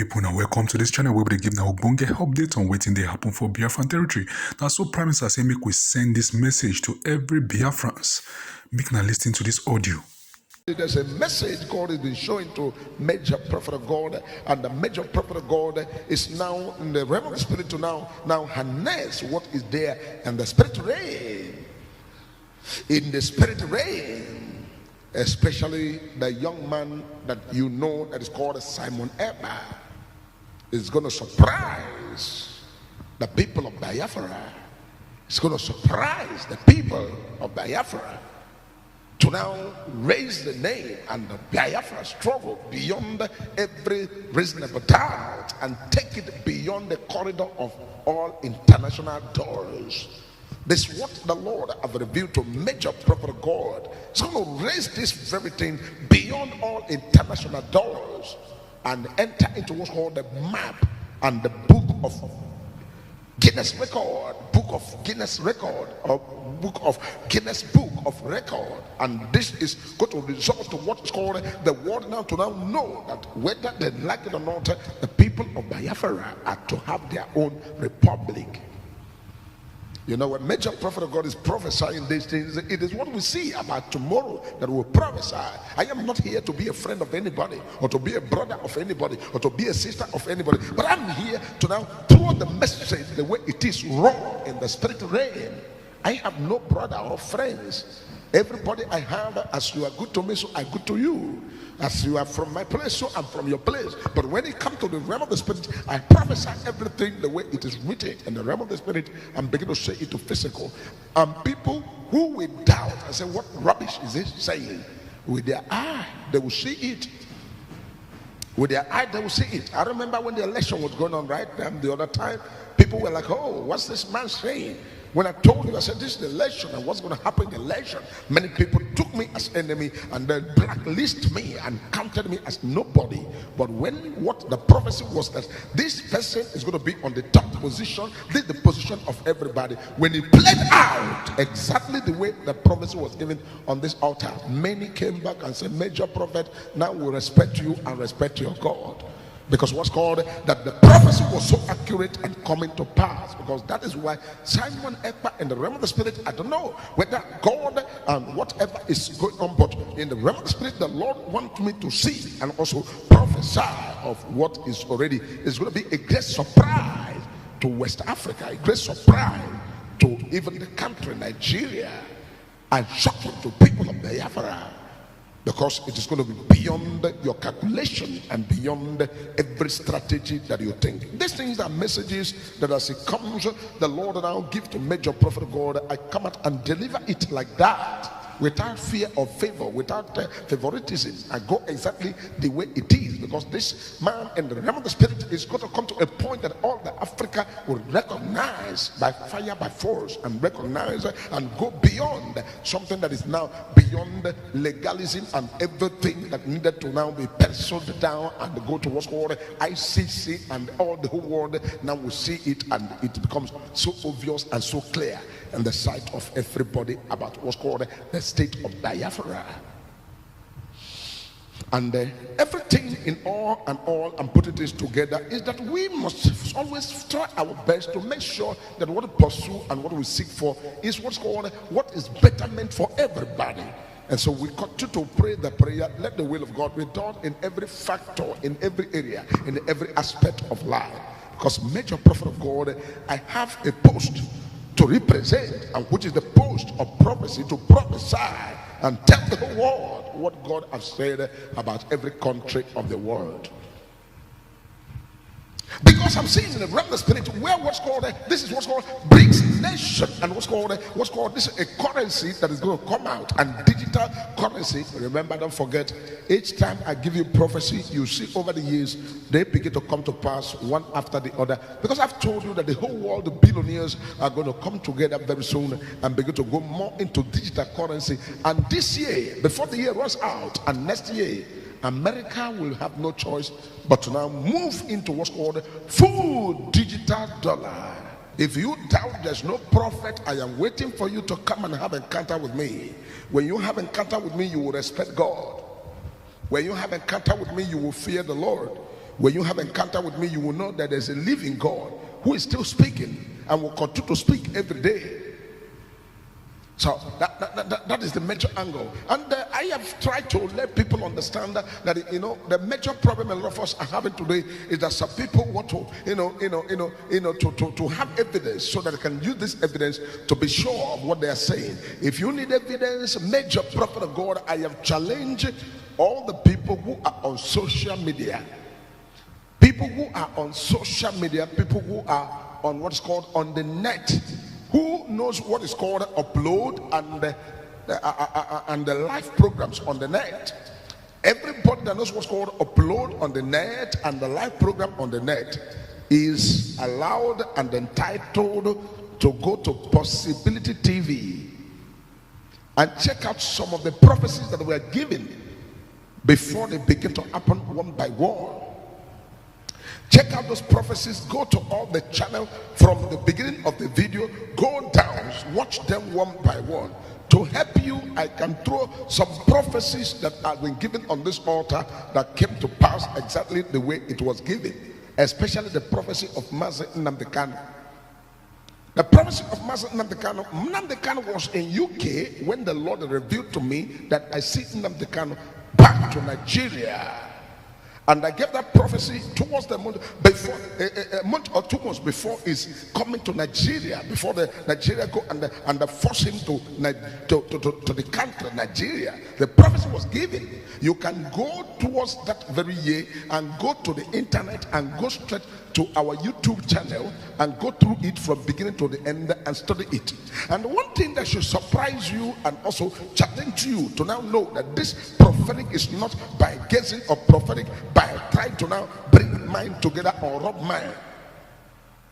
people, now welcome to this channel where we give now bonge update on waiting they happen for Biafran territory. Now, so Prime Minister say make we send this message to every Biafrans. Make now listen to this audio. There's a message God has been showing to major prophet of God, and the major prophet of God is now in the realm of the spirit to now harness what is there, and the spirit reign. In the spirit reign, especially the young man that you know that is called Simon Eber is going to surprise the people of Biafra. It's going to surprise the people of Biafra to now raise the name and the Biafra struggle beyond every reasonable doubt and take it beyond the corridor of all international doors. This is what the Lord have revealed to major prophet of God. So going to raise this very thing beyond all international doors and enter into what's called the map and the book of Guinness record, book of Guinness record, or book of Guinness book of record. And this is going to result to what is called the world now to now know that whether they like it or not, the people of Biafra are to have their own republic. You know, when major prophet of God is prophesying these things, it is what we see about tomorrow that will prophesy. I am not here to be a friend of anybody, or to be a brother of anybody, or to be a sister of anybody, but I'm here to now throw the message the way it is raw in the spirit realm. I have no brother or friends. Everybody I have, as you are good to me, so I'm good to you. As you are from my place, so I'm from your place. But when it comes to the realm of the spirit, I prophesy everything the way it is written in the realm of the spirit and begin to say it to physical. And people who will doubt and say, what rubbish is this saying? With their eye, they will see it. With their eye, they will see it. I remember when the election was going on right the other time, people were like, oh, what's this man saying? When I told you, I said, this is the election and what's going to happen in the election. Many people took me as enemy and then blacklisted me and counted me as nobody. But when what the prophecy was that this person is going to be on the top position, this is the position of everybody. When it played out exactly the way the prophecy was given on this altar, many came back and said, major prophet, now we respect you and respect your God. Because what's called that the prophecy was so accurate and coming to pass, because that is why Simon Ekpa in the realm of the spirit, I don't know whether God and whatever is going on, but in the realm of the spirit the Lord wants me to see and also prophesy of what is already is going to be a great surprise to West Africa, a great surprise to even the country Nigeria, and shocking to people of Biafra. Because it is going to be beyond your calculation and beyond every strategy that you think. These things are messages that as it comes, the Lord now give to major prophet of God. I come out and deliver it like that, without fear or favor, without favoritism. I go exactly the way it is, because this man in the realm of the spirit is going to come to a point that all the Africa will recognize by fire, by force, and recognize and go beyond something that is now beyond legalism and everything that needed to now be penciled down and go to what's called ICC, and all the whole world now will see it, and it becomes so obvious and so clear in the sight of everybody about what's called the state of Biafra. And everything in all and putting this together is that we must always try our best to make sure that what we pursue and what we seek for is what's called what is betterment for everybody. And so we continue to pray the prayer, let the will of God be done in every factor, in every area, in every aspect of life. Because major prophet of God, I have a post to represent, and which is the post of prophecy, to prophesy and tell the whole world what God has said about every country of the world. Because I'm seeing in the realm of the spirit where what's called this is what's called BRICS nation, and what's called this is a currency that is going to come out, and digital currency. Remember, don't forget, each time I give you prophecy, you see over the years they begin to come to pass one after the other, because I've told you that the whole world, the billionaires, are going to come together very soon and begin to go more into digital currency. And this year, before the year runs out, and next year, America will have no choice but to now move into what's called full digital dollar. If you doubt there's no prophet, I am waiting for you to come and have encounter with me. When you have encounter with me, you will respect God. When you have encounter with me, you will fear the Lord. When you have encounter with me, you will know that there's a living God who is still speaking and will continue to speak every day. So that is the major angle. And I have tried to let people understand that the major problem a lot of us are having today is that some people want to to have evidence so that they can use this evidence to be sure of what they are saying. If you need evidence, major prophet of God, I have challenged all the people who are on social media. People who are on social media, people who are on what's called on the net, who knows what is called upload and the live programs on the net. Everybody that knows what's called upload on the net and the live program on the net is allowed and entitled to go to Possibility TV and check out some of the prophecies that were given before they begin to happen one by one. Check out those prophecies. Go to all the channel from the beginning of the video. Go down, watch them one by one. To help you, I can throw some prophecies that have been given on this altar that came to pass exactly the way it was given. Especially the prophecy of Mazi Nnamdi Kanu. The prophecy of Mazi Nnamdi Kanu. Nnamdi Kanu was in UK when the Lord revealed to me that I see Nnamdi Kanu back to Nigeria. And I gave that prophecy towards the month before, a month or 2 months before is coming to Nigeria, before the Nigeria go and force him to the country Nigeria. The prophecy was given. You can go towards that very year and go to the internet and go straight to our YouTube channel and go through it from beginning to the end and study it. And one thing that should surprise you and also challenge you to now know that this prophetic is not by guessing or prophetic by trying to now bring mind together or rub mind,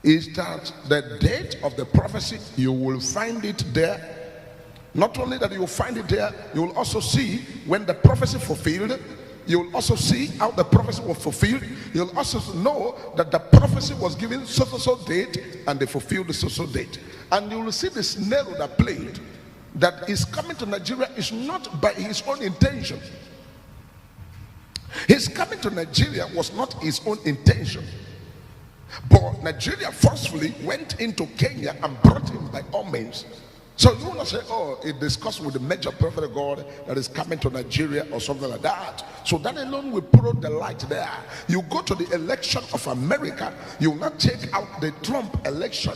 is that the date of the prophecy, you will find it there. Not only that you will find it there, you will also see when the prophecy fulfilled. You will also see how the prophecy was fulfilled. You'll also know that the prophecy was given so date and they fulfilled the so date. And you will see the scenario that played, that is coming to Nigeria is not by his own intention. His coming to Nigeria was not his own intention. But Nigeria forcefully went into Kenya and brought him by all means. So you want to say, oh, it discussed with the major prophet of God that is coming to Nigeria or something like that. So that alone will put the light there. You go to the election of America, you will not check out the Trump election.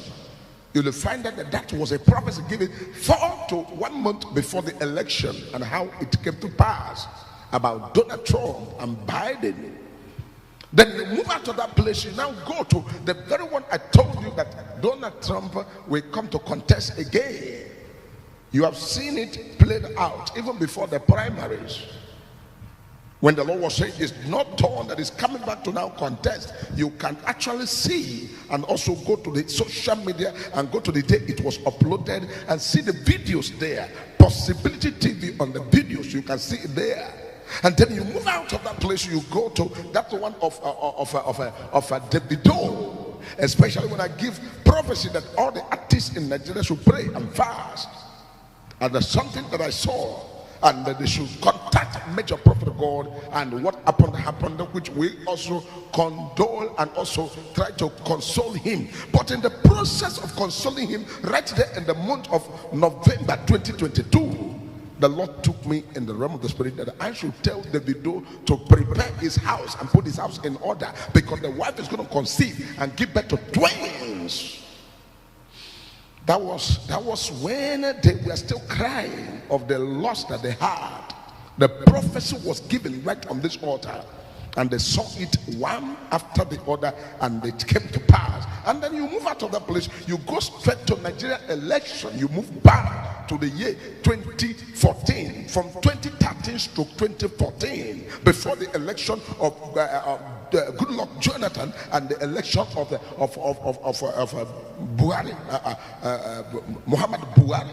You will find out that was a prophecy given 4 to 1 month before the election and how it came to pass about Donald Trump and Biden. Then you move out of that place, you now go to the very one I told you that Donald Trump will come to contest again. You have seen it played out even before the primaries. When the Lord was saying it's not Dawn that is coming back to now contest, you can actually see and also go to the social media and go to the day it was uploaded and see the videos there. Possibility TV on the videos, you can see it there. And then you move out of that place, you go to that one of Davido, especially when I give prophecy that all the artists in Nigeria should pray and fast. And there's something that I saw, and that they should contact major prophet of God, and what happened, which we also condole and also try to console him. But in the process of consoling him, right there in the month of November 2022, the Lord took me in the realm of the spirit that I should tell Davido to prepare his house and put his house in order, because the wife is going to conceive and give birth to twins. That was when they were still crying of the loss that they had. The prophecy was given right on this altar, and they saw it one after the other, and it came to pass. And then you move out of that place, you go straight to Nigeria election. You move back to the year 2014, from 2013 to 2014, before the election of Goodluck Jonathan and the election of Buhari, Muhammad Buhari.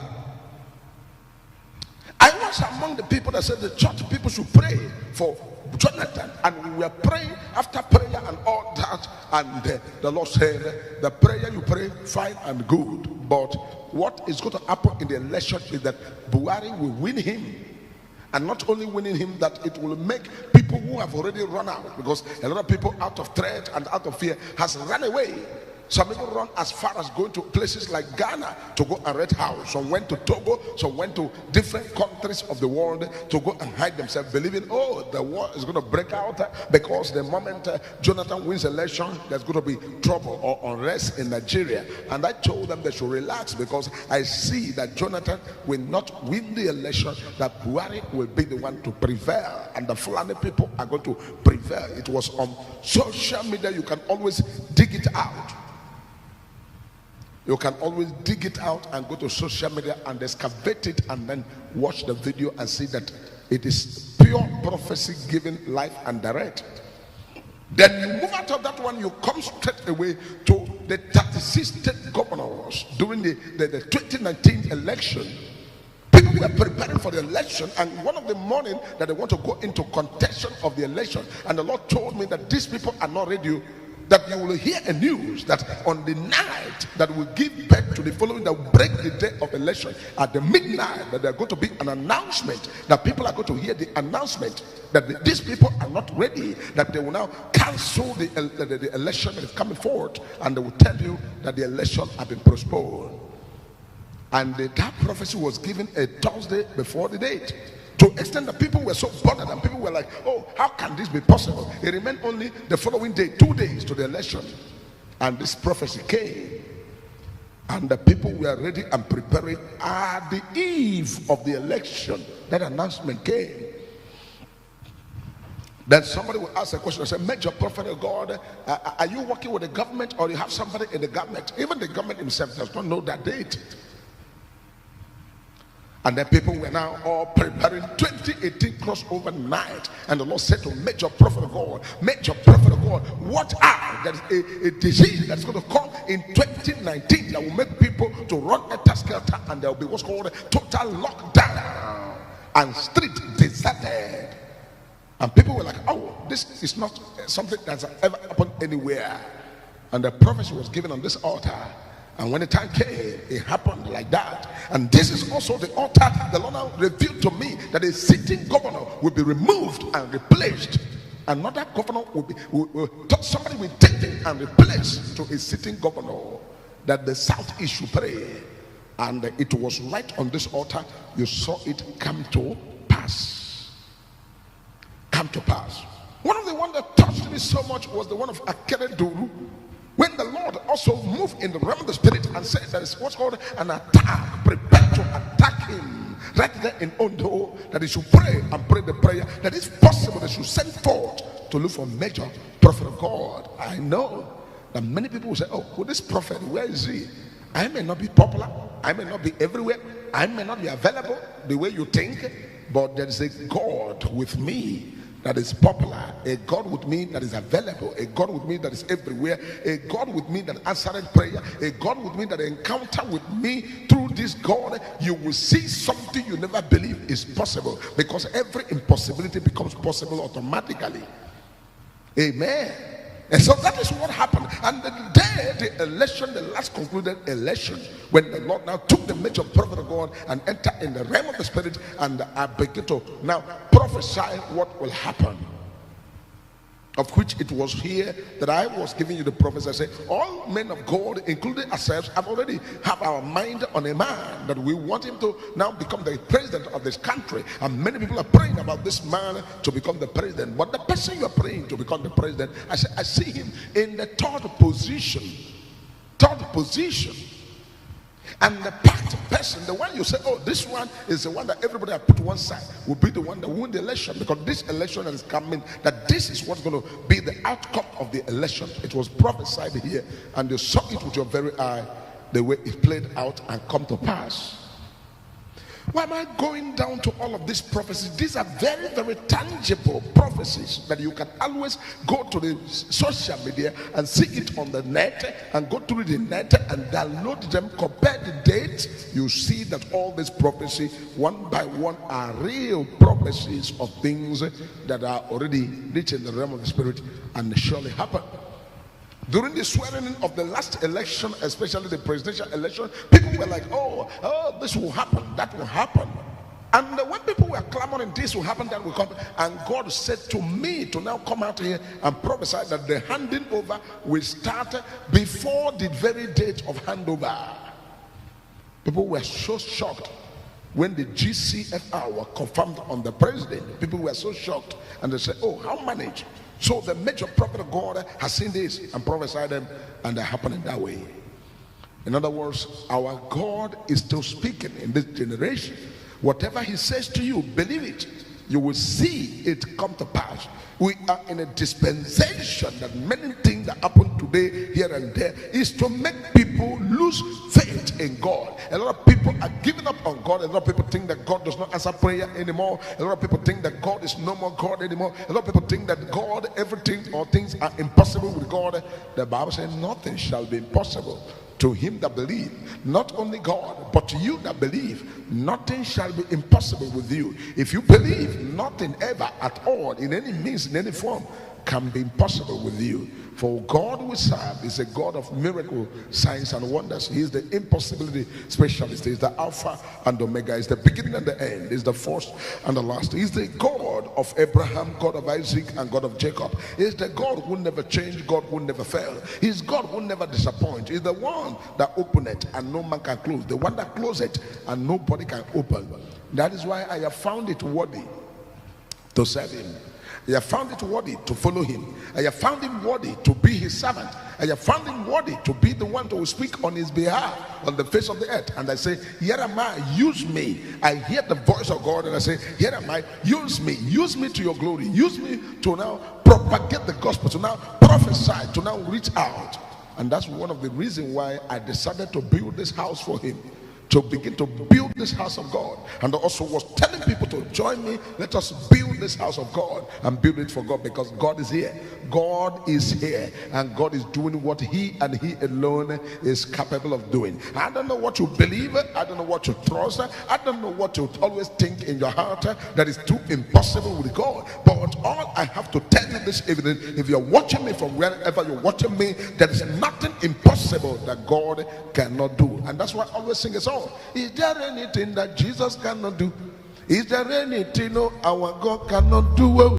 I was among the people that said the church people should pray for Jonathan, and we were praying after prayer and all that, and the Lord said, the prayer you pray, fine and good, but what is going to happen in the election is that Buhari will win him, And not only winning him, that it will make people who have already run out, because a lot of people out of threat and out of fear has run away. Some people run as far as going to places like Ghana to go and rent house. Some went to Togo, some went to different countries of the world to go and hide themselves, believing, oh, the war is going to break out because the moment Jonathan wins election, there's going to be trouble or unrest in Nigeria. And I told them they should relax, because I see that Jonathan will not win the election, that Buhari will be the one to prevail, and the Fulani people are going to prevail. It was on social media. You can always dig it out. You can always dig it out and go to social media and excavate it and then watch the video and see that it is pure prophecy given life and direct. Then you move out of that one, you come straight away to the 36 state governors during the 2019 election. People were preparing for the election, and one of the morning that they want to go into contention of the election, and the Lord told me that these people are not ready, that you will hear a news that on the night that will give birth to the following, that will break the day of election, at the midnight, that there are going to be an announcement, that people are going to hear the announcement that these people are not ready, that they will now cancel the election that is coming forward, and they will tell you that the election has been postponed. And that prophecy was given a Thursday before the date, to extend that people were so bothered, and people were like, oh, how can this be possible? It remained only the following day, 2 days to the election, and this prophecy came, and the people were ready and preparing. At the eve of the election, that announcement came. Then somebody will ask a question and say, Major Prophet of God, are you working with the government, or you have somebody in the government? Even the government himself does not know that date. And then people were now all preparing 2018 crossover night. And the Lord said to Major Prophet of God, Major Prophet of God, what are there is a disease that's going to come in 2019 that will make people to run a skelter, and there will be what's called a total lockdown and street deserted. And people were like, oh, this is not something that's ever happened anywhere. And the prophecy was given on this altar. And when the time came, it happened like that. And this is also the altar the Lord now revealed to me, that a sitting governor will be removed and replaced. Another governor somebody will take it and replace to a sitting governor, that the Southeast should pray. And it was right on this altar. You saw it come to pass. Come to pass. One of the ones that touched me so much was the one of Akere Duru, when the Lord also moved in the realm of the spirit and said there is what's called an attack, prepare to attack him right there in Ondo, that he should pray and pray the prayer that is possible, they should send forth to look for Major Prophet of God. I know that many people will say, oh, who this prophet, where is he? I may not be popular, I may not be everywhere, I may not be available the way you think, but there is a God with me that is popular, a God with me that is available, a God with me that is everywhere, a God with me that answered prayer, a God with me that encounter with me. Through this God, you will see something you never believe is possible, because every impossibility becomes possible automatically. Amen. And so that is what happened. And the day the election, the last concluded election, when the Lord now took the Major Prophet of God and entered in the realm of the spirit, and I began to now prophesy what will happen. Of which it was here that I was giving you the prophecy. I say, all men of God, including ourselves, have already have our mind on a man, that we want him to now become the president of this country. And many people are praying about this man to become the president. But the person you are praying to become the president, I see him in the third position. Third position. And the packed person, the one you say, oh, this one is the one that everybody has put to one side, will be the one that won the election. Because this election that is coming, that this is what's going to be the outcome of the election. It was prophesied here, and you saw it with your very eye, the way it played out and come to pass. Why am I going down to all of these prophecies? These are very, very tangible prophecies that you can always go to the social media and see it on the net, and go through the net and download them, compare the dates. You see that all these prophecies, one by one, are real prophecies of things that are already reaching the realm of the spirit and surely happen. During the swearing in of the last election, especially the presidential election, people were like, oh, this will happen, that will happen. And when people were clamoring, this will happen, that will come, and God said to me to now come out here and prophesy that the handing over will start before the very date of handover. People were so shocked when the GCFR were confirmed on the president. People were so shocked, and they said, oh, how managed? So the major prophet of God has seen this and prophesied them, and they're happening that way. In other words, our God is still speaking in this generation. Whatever he says to you, believe it. You will see it come to pass. We are in a dispensation that many things that happen today, here and there, is to make people lose faith in God. A lot of people are giving up on God. A lot of people think that God does not answer prayer anymore. A lot of people think that God is no more God anymore. A lot of people think that God, everything or things are impossible with God. The Bible says nothing shall be impossible to him that believe. Not only God, but to you that believe, nothing shall be impossible with you. If you believe, nothing ever at all, in any means, in any form, can be impossible with you. For God we serve is a God of miracle, signs and wonders. He is the impossibility specialist. He is the Alpha and Omega. He is the beginning and the end. He is the first and the last. He is the God of Abraham, God of Isaac, and God of Jacob. He is the God who never changed, God who never failed. He is God who never disappoints. He is the one that opened it and no man can close. The one that closed it and nobody can open. That is why I have found it worthy to serve him. I have found it worthy to follow him. I have found him worthy to be his servant. I have found him worthy to be the one to speak on his behalf on the face of the earth. And I say, here am I, use me. I hear the voice of God and I say, here am I, use me to your glory. Use me to now propagate the gospel, to now prophesy, to now reach out. And that's one of the reasons why I decided to build this house for him, to begin to build this house of God. And I also was telling people to join me. Let us build this house of God and build it for God, because God is here. God is here, and God is doing what he and he alone is capable of doing. I don't know what you believe. I don't know what you trust. I don't know what you always think in your heart that is too impossible with God. But all I have to tell you this evening, if you're watching me from wherever you're watching me, there is nothing impossible that God cannot do. And that's why I always sing a song. Is there anything that Jesus cannot do? Is there anything our God cannot do?